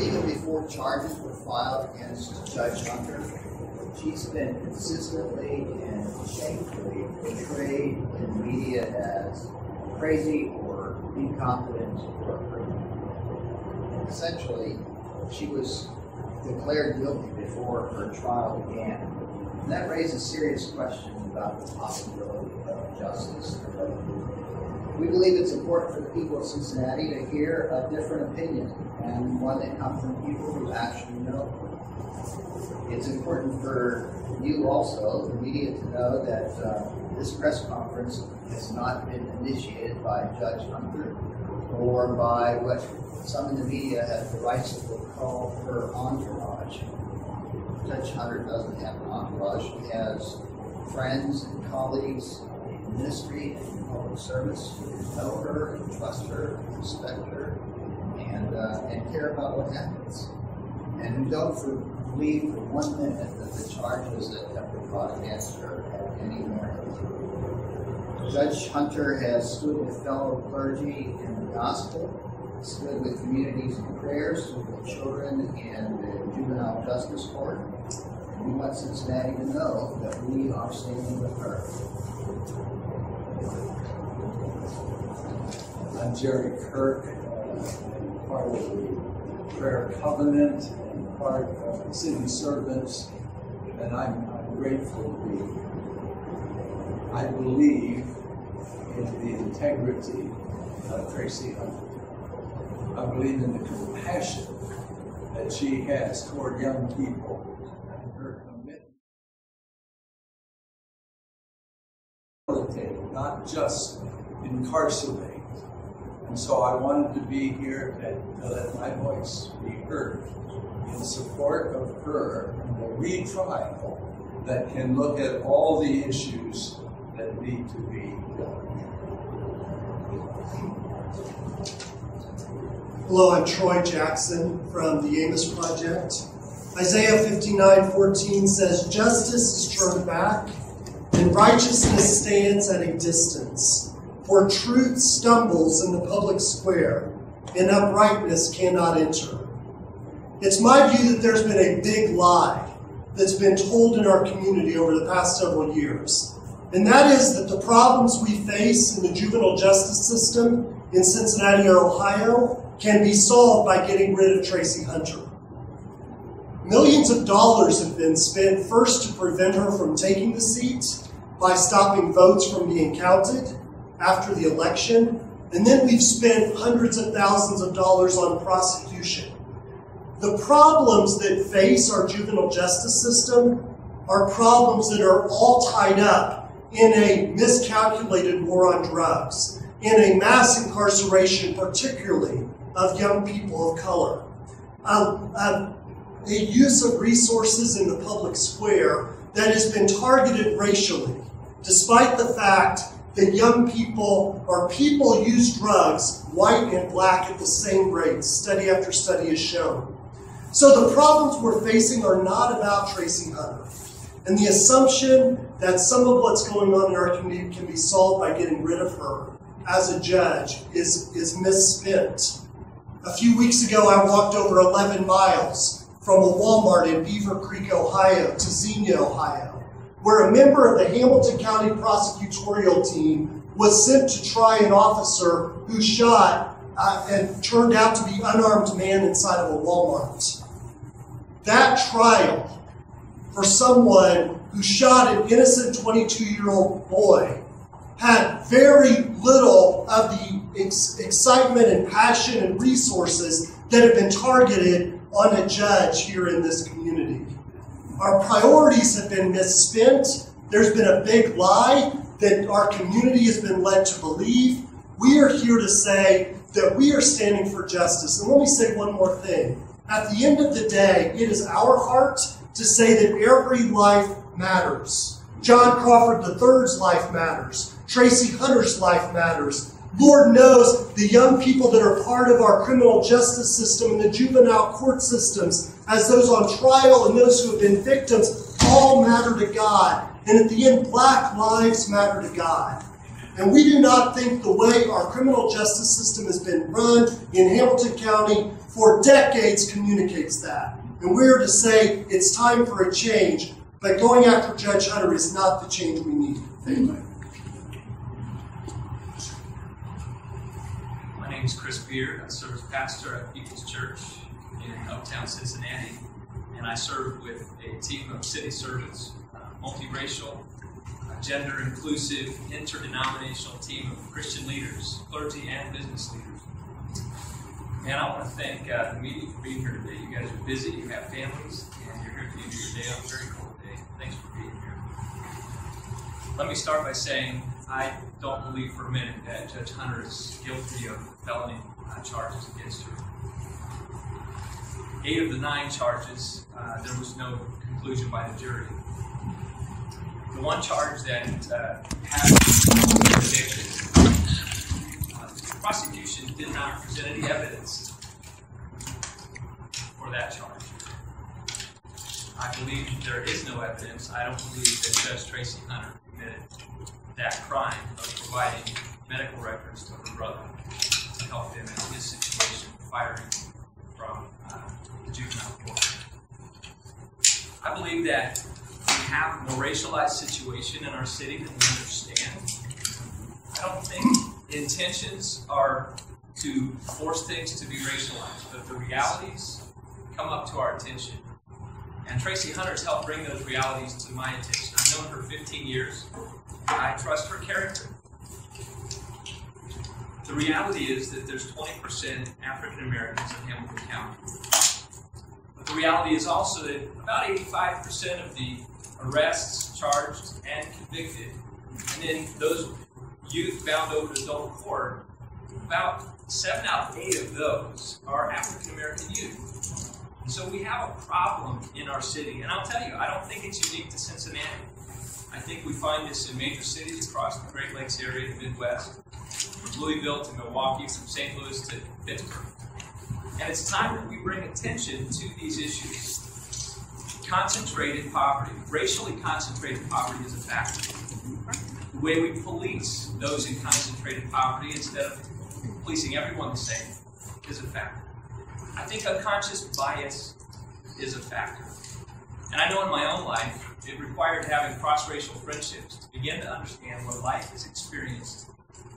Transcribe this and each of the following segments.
even before charges were filed against Judge Hunter, she's been consistently and shamefully portrayed in the media as crazy or incompetent or a criminal. Essentially, she was declared guilty before her trial began. And that raises serious questions about the possibility of justice. We believe it's important for the people of Cincinnati to hear a different opinion, and one that comes from people who actually know. It's important for you also, the media, to know that this press conference has not been initiated by Judge Hunter or by what some in the media have the rights to call her entourage. Judge Hunter doesn't have an entourage. He has friends and colleagues in ministry and in public service who know her and trust her and respect her and care about what happens, and who don't believe for 1 minute that the charges that have been brought against her have any merit. Judge Hunter has stood with fellow clergy in the gospel, stood with communities in prayers, with children in the juvenile justice court. And we want Cincinnati to know that we are standing with her. I'm Jerry Kirk, part of the Prayer Covenant and part of the city servants, and I'm grateful to be here. I believe in the integrity of Tracy Hunter. I believe in the compassion that she has toward young people and her commitment, not just incarcerate. And so I wanted to be here to let my voice be heard in support of her in the retrial that can look at all the issues that need to be done. Hello, I'm Troy Jackson from the Amos Project. Isaiah 59:14 says, "Justice is turned back, and righteousness stands at a distance. For truth stumbles in the public square, and uprightness cannot enter." It's my view that there's been a big lie that's been told in our community over the past several years. And that is that the problems we face in the juvenile justice system in Cincinnati or Ohio can be solved by getting rid of Tracy Hunter. Millions of dollars have been spent first to prevent her from taking the seat by stopping votes from being counted after the election, and then we've spent hundreds of thousands of dollars on prosecution. The problems that face our juvenile justice system are problems that are all tied up in a miscalculated war on drugs, in a mass incarceration, particularly of young people of color, a use of resources in the public square that has been targeted racially, despite the fact that young people or people use drugs, white and black, at the same rates. Study after study has shown. So the problems we're facing are not about Tracy Hunter. And the assumption that some of what's going on in our community can be solved by getting rid of her as a judge is misspent. A few weeks ago, I walked over 11 miles from a Walmart in Beaver Creek, Ohio, to Xenia, Ohio, where a member of the Hamilton County prosecutorial team was sent to try an officer who shot and turned out to be an unarmed man inside of a Walmart. That trial for someone who shot an innocent 22-year-old boy had very little of the excitement and passion and resources that have been targeted on a judge here in this community. Our priorities have been misspent. There's been a big lie that our community has been led to believe. We are here to say that we are standing for justice. And let me say one more thing. At the end of the day, it is our heart to say that every life matters. John Crawford III's life matters. Tracy Hunter's life matters. Lord knows the young people that are part of our criminal justice system and the juvenile court systems, as those on trial and those who have been victims, all matter to God. And at the end, black lives matter to God. And we do not think the way our criminal justice system has been run in Hamilton County for decades communicates that. And we're to say it's time for a change, but going after Judge Hunter is not the change we need. Thank you. My name is Chris Beard. I serve as pastor at People's Church in uptown Cincinnati, and I serve with a team of city servants, multiracial, gender inclusive, interdenominational team of Christian leaders, clergy, and business leaders. And I want to thank the media for being here today. You guys are busy, you have families, and you're here to do your day on a very cold day. Thanks for being here. Let me start by saying I don't believe for a minute that Judge Hunter is guilty of felony charges against her. 8 of the 9 charges, there was no conclusion by the jury. The one charge that has conviction, the prosecution did not present any evidence for that charge. I believe there is no evidence. I don't believe that Judge Tracy Hunter committed that crime of providing medical records to her brother to help him in his situation firing from the juvenile court. I believe that we have a more racialized situation in our city than we understand. I don't think the intentions are to force things to be racialized, but the realities come up to our attention. And Tracy Hunter's helped bring those realities to my attention. I've known her 15 years. I trust her character. The reality is that there's 20% African Americans in Hamilton County. But the reality is also that about 85% of the arrests, charged, and convicted, and then those youth bound over to adult court, about 7 out of 8 of those are African American youth. So we have a problem in our city, and I'll tell you, I don't think it's unique to Cincinnati. I think we find this in major cities across the Great Lakes area, the Midwest, from Louisville to Milwaukee, from St. Louis to Pittsburgh. And it's time that we bring attention to these issues. Concentrated poverty, racially concentrated poverty is a factor. The way we police those in concentrated poverty instead of policing everyone the same is a factor. I think unconscious bias is a factor. And I know in my own life, it required having cross-racial friendships to begin to understand what life is experienced,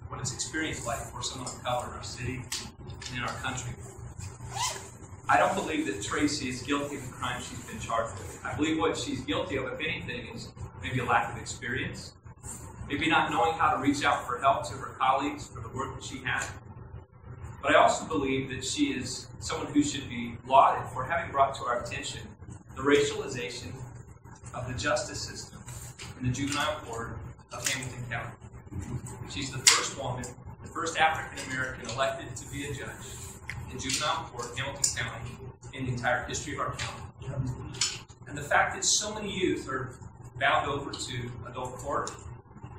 what it's experienced like for someone of color in our city and in our country. I don't believe that Tracy is guilty of the crime she's been charged with. I believe what she's guilty of, if anything, is maybe a lack of experience, maybe not knowing how to reach out for help to her colleagues for the work that she had. But I also believe that she is someone who should be lauded for having brought to our attention the racialization of the justice system in the juvenile court of Hamilton County. She's the first woman, the first African American elected to be a judge in juvenile court, Hamilton County, in the entire history of our county. And the fact that so many youth are bound over to adult court,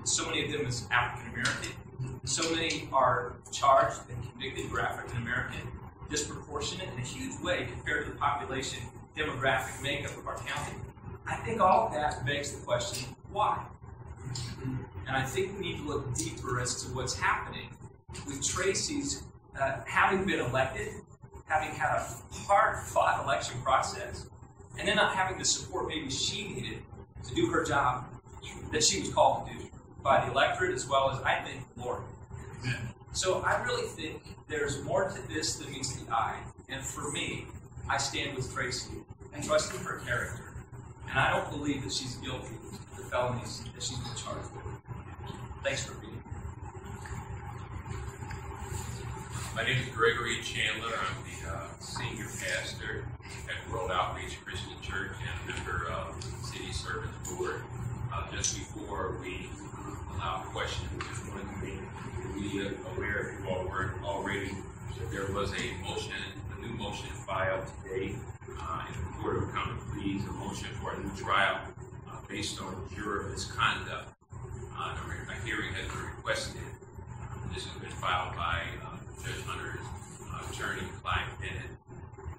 so many of them as African American, so many are charged and convicted for African American, disproportionate in a huge way compared to the population demographic makeup of our county. I think all of that begs the question, why? And I think we need to look deeper as to what's happening with Tracy's having been elected, having had a hard-fought election process, and then not having the support maybe she needed to do her job that she was called to do by the electorate as well as, I think, the Lord. So I really think there's more to this than meets the eye. And for me, I stand with Tracy and trust in her character. And I don't believe that she's guilty of the felonies that she's been charged with. Thanks for being here. My name is Gregory Chandler. I'm the senior pastor at World Outreach Christian Church and a member of the City Servants Board. Just before we allow questions, just wanted to make the media aware, if you all weren't already, that there was a new motion filed today in the Court of Common Pleas, a motion for a new trial based on juror misconduct. A hearing has been requested. This has been filed by Judge Hunter's attorney, Clyde Bennett.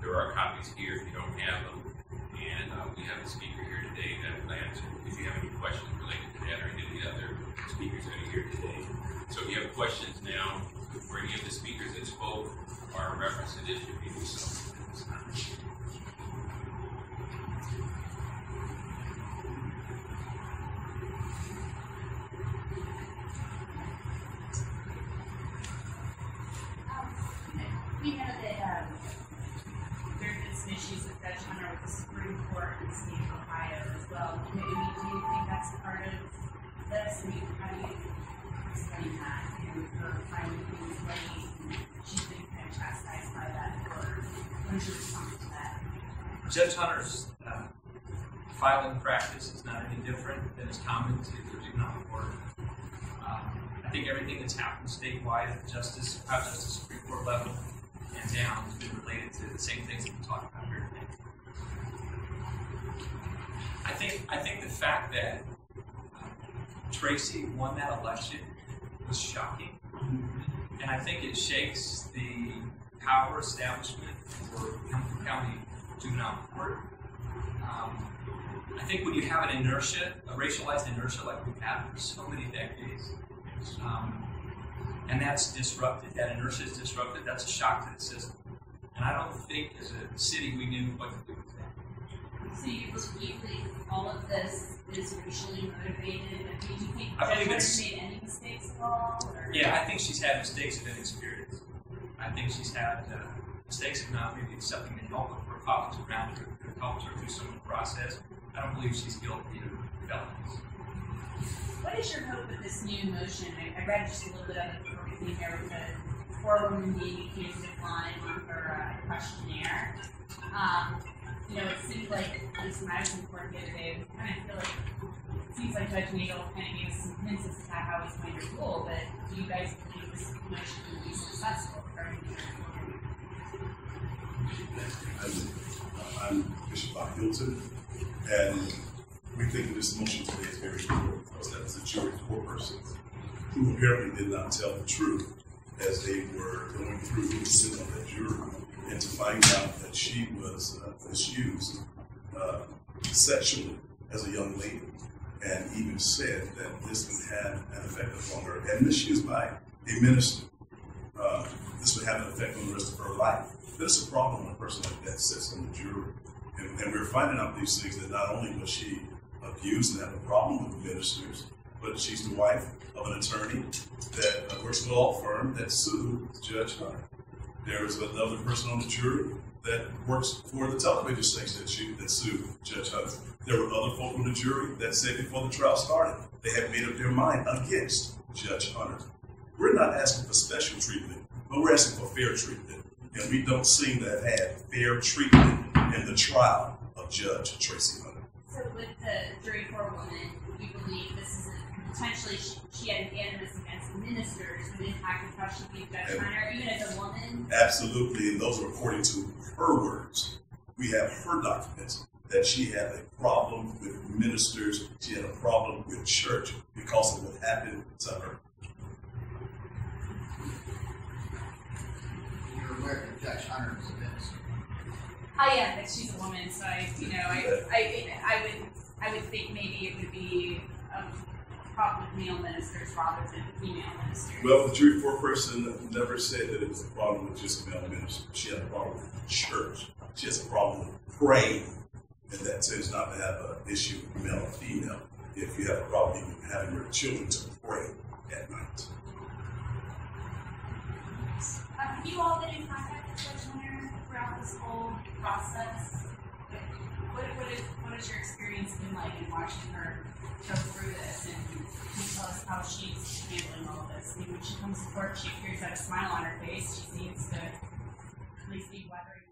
There are copies here if you don't have them. And we have a speaker here today that will answer if you have any questions related to that or any of the other speakers that are here today. So if you have questions now for any of the speakers that spoke or in reference to this, you can do so. there's been some issues with Judge Hunter with the Supreme Court in the state of Ohio as well. Do you think that's part of this? I mean, how do you explain that? And her finding things late, she's been kind of chastised by that court. When she responds to that? Judge Hunter's filing practice is not any different than is common to the juvenile court. I think everything that's happened statewide at the Supreme Court level and down has been related to the same things that we talked about here today. I think the fact that Tracy won that election was shocking, and I think it shakes the power establishment for Hamilton County Juvenile Court. I think when you have an inertia, a racialized inertia like we've had for so many decades, and that's disrupted, that inertia is disrupted, that's a shock to the system. And I don't think as a city we knew what to do with that. So you believe all of this is racially motivated? And do you think I believe Judge it's, Hunter made any mistakes at all? Or? Yeah, I think she's had mistakes of inexperience. I think she's had mistakes of not maybe accepting the help of her colleagues around her who helped her through some of the process. I don't believe she's guilty of felonies. What is your hope with this new motion? I read just a little bit of it before we came here with the women being accused of lying on her questionnaire. It seems like, at least when I was in court the other day, I kind of feel like it seems like Judge Nagel kind of gave us some hints as to how he's going to rule, but do you guys believe this motion will be successful regarding the I'm Bishop Bob Hilton, and we think this motion today is very important because that was a jury of 4 persons who apparently did not tell the truth as they were going through who was sitting on that jury, and to find out that she was misused sexually as a young lady, and even said that this would have an effect upon her, and misused by a minister. This would have an effect on the rest of her life. There's a problem when a person like that sits on the jury. And we're finding out these things that not only was she abused and have a problem with ministers, but she's the wife of an attorney that works for a law firm that sued Judge Hunter. There is another person on the jury that works for the television station that sued Judge Hunter. There were other folk on the jury that said before the trial started, they had made up their mind against Judge Hunter. We're not asking for special treatment, but we're asking for fair treatment. And we don't seem to have had fair treatment in the trial of Judge Tracy Hunter. So with the jury 4 woman, you believe this is potentially she had an animus against the ministers who impacted how she viewed Judge Hunter, even as a woman? Absolutely, and those are according to her words. We have her documents that she had a problem with ministers, she had a problem with church because of what happened to her. You're aware that Judge Hunter is a minister. I am, but she's a woman, so I would think maybe it would be a problem with male ministers rather than female ministers. Well, the jury 4 person never said that it was a problem with just male ministers. She had a problem with church. She has a problem with praying, and that tends not to have an issue with male or female. If you have a problem even having your children to pray at night. Have you all been in contact with Judge Hunter throughout this whole process? What has your experience been like in watching her go through this, and can you tell us how she's handling all of this? I mean, when she comes to court, she appears to have a smile on her face. She seems to at least be weathering